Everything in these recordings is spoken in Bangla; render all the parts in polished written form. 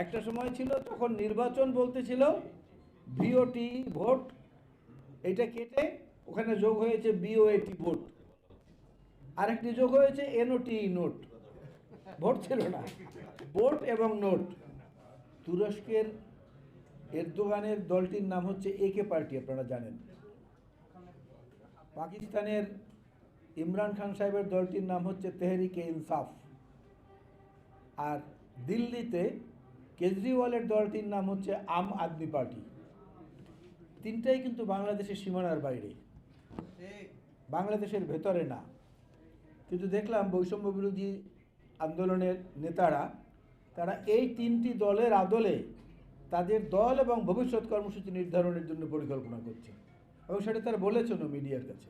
একটা সময় ছিল তখন নির্বাচন বলতে ছিল ভিওটি ভোট, এটা কেটে ওখানে যোগ হয়েছে বিওএটি ভোট, আরেকটি যোগ হয়েছে এনওটি নোট। ভোট ছিল না, ভোট এবং নোট। তুরস্কের এরদোগানের দলটির নাম হচ্ছে একে পার্টি, আপনারা জানেন। পাকিস্তানের ইমরান খান সাহেবের দলটির নাম হচ্ছে তেহরিকে ইনসাফ। আর দিল্লিতে কেজরিওয়ালের দলটির নাম হচ্ছে আম আদমি পার্টি। তিনটাই কিন্তু বাংলাদেশের সীমানার বাইরে, বাংলাদেশের ভেতরে না। কিন্তু দেখলাম বৈষম্য বিরোধী আন্দোলনের নেতারা, তারা এই তিনটি দলের আদলে তাদের দল এবং ভবিষ্যৎ কর্মসূচি নির্ধারণের জন্য পরিকল্পনা করছে, এবং সেটা তারা বলেছেন মিডিয়ার কাছে।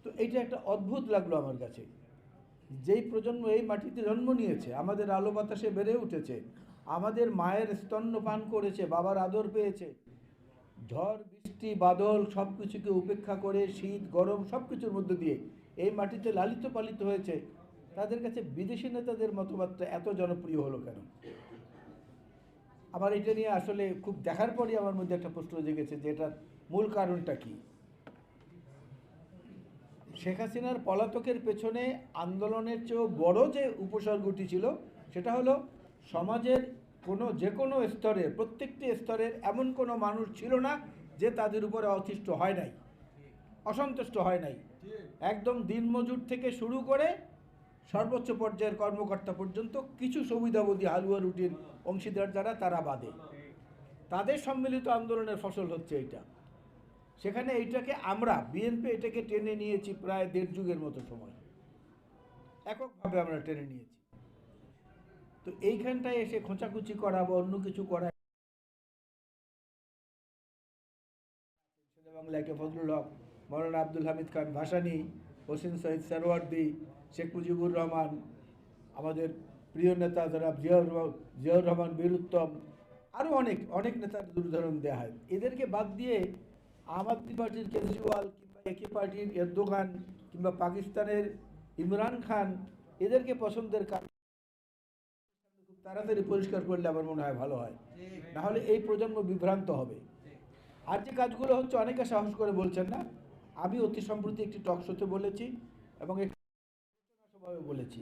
তো এইটা একটা অদ্ভুত লাগলো আমার কাছে। যেই প্রজন্ম এই মাটিতে জন্ম নিয়েছে, আমাদের আলো বাতাসে বেড়ে উঠেছে, আমাদের মায়ের স্তন্যপান করেছে, বাবার আদর পেয়েছে, ঝড় বৃষ্টি বাদল সব কিছুকে উপেক্ষা করে শীত গরম সব কিছুর মধ্যে দিয়ে এই মাটিতে লালিত পালিত হয়েছে, তাদের কাছে বিদেশি নেতাদের মতবাদটা এত জনপ্রিয় হলো কেন? আমার এটা নিয়ে আসলে খুব দেখার পরই আমার মধ্যে একটা প্রশ্ন জেগেছে যে এটার মূল কারণটা কি। শেখ হাসিনার পলাতকের পেছনে আন্দোলনের চেয়েও বড় যে উপসর্গটি ছিল, সেটা হলো সমাজের যে কোনো স্তরের, প্রত্যেকটি স্তরের এমন কোনো মানুষ ছিল না যে তাদের উপরে অতিষ্ঠ হয় নাই, অসন্তুষ্ট হয় নাই। একদম দিনমজুর থেকে শুরু করে সর্বোচ্চ পর্যায়ের কর্মকর্তা পর্যন্ত কিছু সুবিধাবতী হালুয়া রুটির অংশীদার যারা, তারা বাদে, তাদের সম্মিলিত আন্দোলনের ফসল হচ্ছে এইটা। সেখানে এইটাকে আমরা বিএনপি এটাকে টেনে নিয়েছি প্রায় 1.5 যুগের মতো সময়, এককভাবে আমরা টেনে নিয়েছি। তো এইখানটায় এসে খোঁচাখুচি করা বা অন্য কিছু করা, বাংলাকে ফজলুল হক, মৌলানা আব্দুল হামিদ খান ভাসানী, হোসেন শহীদ সরওয়ার্দী, শেখ মুজিবুর রহমান, আমাদের প্রিয় নেতা যারা জিয়াউর রহমান বীরুত্তম, আরও অনেক অনেক নেতার উদাহরণ দেওয়া হয়। এদেরকে বাদ দিয়ে আম আদমি পার্টির কেজরিওয়াল কিংবা একে পার্টির এরদোগান কিংবা পাকিস্তানের ইমরান খান, এদেরকে পছন্দের কারণ খুব তাড়াতাড়ি পরিষ্কার করলে আমার মনে হয় ভালো হয়, নাহলে এই প্রজন্ম বিভ্রান্ত হবে। আর যে কাজগুলো হচ্ছে অনেকে সাহস করে বলছেন না। আমি অতি সম্প্রতি একটি টক শোতে বলেছি এবং একটি সভায় বলেছি,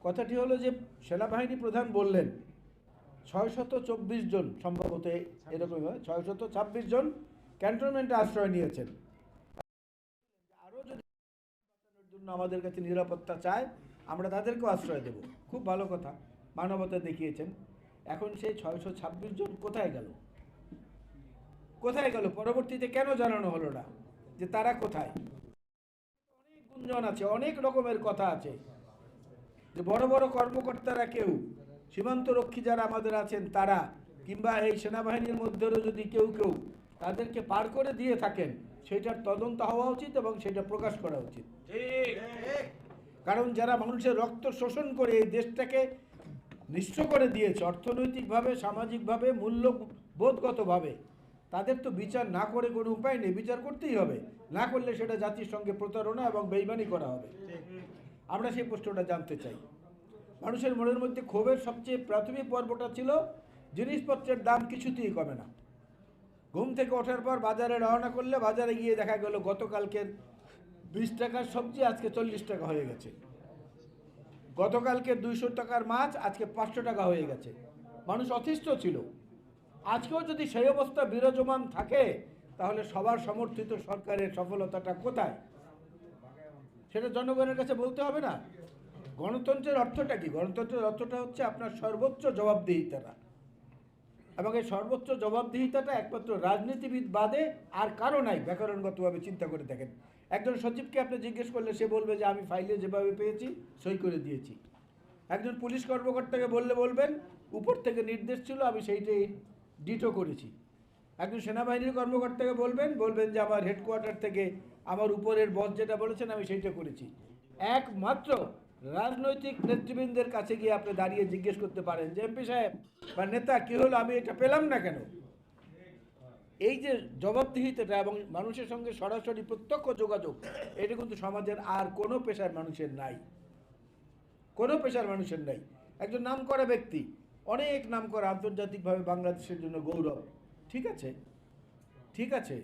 কথাটি হলো যে সেনাবাহিনী প্রধান বললেন 624 জন, সম্ভবত এরকম 626 জন ক্যান্টনমেন্টে আশ্রয় নিয়েছেন। আরও যদি জন্য আমাদের কাছে নিরাপত্তা চায়, আমরা তাদেরকেও আশ্রয় দেব। খুব ভালো কথা, মানবতা দেখিয়েছেন। এখন সেই 626 জন কোথায় গেল? কোথায় গেল? পরবর্তীতে কেন জানানো হলো না যে তারা কোথায়? অনেক গুঞ্জন আছে, অনেক রকমের কথা আছে যে বড় বড় কর্মকর্তারা, কেউ সীমান্ত রক্ষী যারা আমাদের আছেন তারা, কিংবা এই সেনাবাহিনীর মধ্যেও যদি কেউ কেউ তাদেরকে পার করে দিয়ে থাকেন, সেটার তদন্ত হওয়া উচিত এবং সেটা প্রকাশ করা উচিত। কারণ যারা মানুষের রক্ত শোষণ করে এই দেশটাকে নিঃস্ব করে দিয়েছে, অর্থনৈতিকভাবে, সামাজিকভাবে, মূল্যবোধগতভাবে, তাদের তো বিচার না করে কোনো উপায় নেই, বিচার করতেই হবে। না করলে সেটা জাতির সঙ্গে প্রতারণা এবং বেইমানি করা হবে। আমরা সেই প্রশ্নটা জানতে চাই। মানুষের মনের মধ্যে ক্ষোভের সবচেয়ে প্রাথমিক পর্বটা ছিল জিনিসপত্রের দাম কিছুতেই কমে না। ঘুম থেকে ওঠার পর বাজারে রওনা করলে বাজারে গিয়ে দেখা গেল গতকালকের 20 টাকার সবজি আজকে 40 টাকা হয়ে গেছে, গতকালকের 200 টাকার মাছ আজকে 500 টাকা হয়ে গেছে। মানুষ অতিষ্ঠ ছিল। আজকেও যদি সেই অবস্থা বিরাজমান থাকে, তাহলে সবার সমর্থিত সরকারের সফলতাটা কোথায়? সেটা জনগণের কাছে বলতে হবে না? গণতন্ত্রের অর্থটা কি? গণতন্ত্রের অর্থটা হচ্ছে আপনার সর্বোচ্চ জবাবদিহিতাটা, এবং এই সর্বোচ্চ জবাবদিহিতাটা একমাত্র রাজনীতিবিদ বাদে আর কারো নাই। ব্যাকরণগতভাবে চিন্তা করে দেখেন, একজন সচিবকে আপনি জিজ্ঞেস করলে সে বলবে যে আমি ফাইলে যেভাবে পেয়েছি সই করে দিয়েছি। একজন পুলিশ কর্মকর্তাকে বলবেন উপর থেকে নির্দেশ ছিল, আমি সেইটাই ডিটো করেছি। একজন সেনাবাহিনীর কর্মকর্তাকে বলবেন যে আমার হেডকোয়ার্টার থেকে আমার উপরের বস যেটা বলেছেন আমি সেইটা করেছি। একমাত্র রাজনৈতিক নেতৃবৃন্দের কাছে গিয়ে আপনি দাঁড়িয়ে জিজ্ঞেস করতে পারেন যে এমপি সাহেব বা নেতা, কি হলো, আমি এটা পেলাম না কেন? এই যে জবাবদিহিতাটা এবং মানুষের সঙ্গে সরাসরি প্রত্যক্ষ যোগাযোগ, এটা কিন্তু সমাজের আর কোনো পেশার মানুষের নাই, কোনো পেশার মানুষের নাই। একজন নামকরা ব্যক্তি অনেক নাম করা, আন্তর্জাতিকভাবে বাংলাদেশের জন্য গৌরব। ঠিক আছে, ঠিক আছে,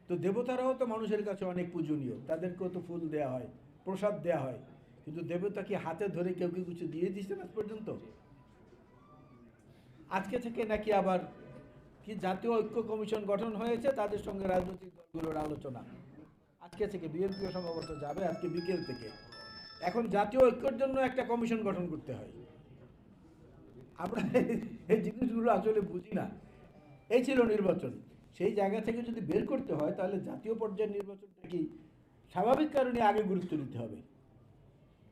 তো দেবতারাও তো মানুষের কাছে অনেক পূজনীয়, তাদেরকেও তো ফুল দেয়া হয়, প্রসাদ দেয়া হয়, কিন্তু দেবতা কি হাতে ধরে কেউ কি কিছু দিয়ে দিচ্ছেন আজ পর্যন্ত? আজকে থেকে নাকি আবার কি জাতীয় ঐক্য কমিশন গঠন হয়েছে, তাদের সঙ্গে রাজনৈতিক দলগুলোর আলোচনা। আজকে থেকে বিএনপিও সম্ভবত যাবে, আজকে বিকেল থেকে। এখন জাতীয় ঐক্যের জন্য একটা কমিশন গঠন করতে হয়। আমরা এই জিনিসগুলো আসলে বুঝি না। এই ছিল নির্বাচন, সেই জায়গা থেকে যদি বের করতে হয় তাহলে জাতীয় পর্যায়ের নির্বাচনটা কি স্বাভাবিক কারণে আগে গুরুত্ব দিতে হবে।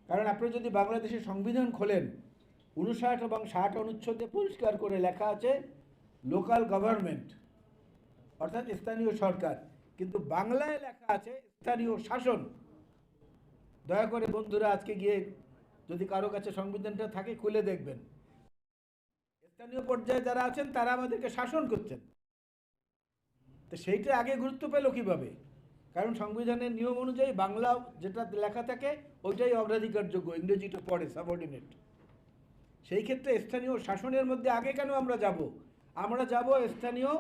কারণ আপনি যদি বাংলাদেশের সংবিধান খোলেন, 59 এবং 60 অনুচ্ছেদে পরিষ্কার করে লেখা আছে লোকাল গভর্নমেন্ট, অর্থাৎ স্থানীয় সরকার, কিন্তু বাংলায় লেখা আছে স্থানীয় শাসন। দয়া করে বন্ধুরা আজকে গিয়ে যদি কারো কাছে সংবিধানটা থাকে খুলে দেখবেন, স্থানীয় পর্যায়ে যারা আছেন তারা আমাদেরকে শাসন করছেন। তো সেইটা আগে গুরুত্ব পেল কিভাবে? কারণ সংবিধানের নিয়ম অনুযায়ী বাংলা যেটা লেখা থাকে ওইটাই অগ্রাধিকারযোগ্য, ইংরেজিটা পড়ে সাবঅর্ডিনেট। সেই ক্ষেত্রে স্থানীয় শাসনের মধ্যে আগে কেন আমরা যাব? আমরা যাব স্থানীয়,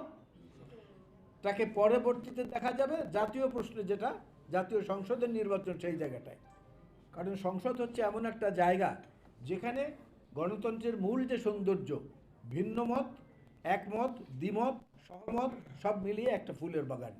তাকে পরবর্তীতে দেখা যাবে জাতীয় প্রশ্নে, যেটা জাতীয় সংসদের নির্বাচন, সেই জায়গাটায়। কারণ সংসদ হচ্ছে এমন একটা জায়গা যেখানে গণতন্ত্রের মূল যে সৌন্দর্য, ভিন্ন মত, একমত, দ্বিমত, সহমত সব মিলিয়ে একটা ফুলের বাগান।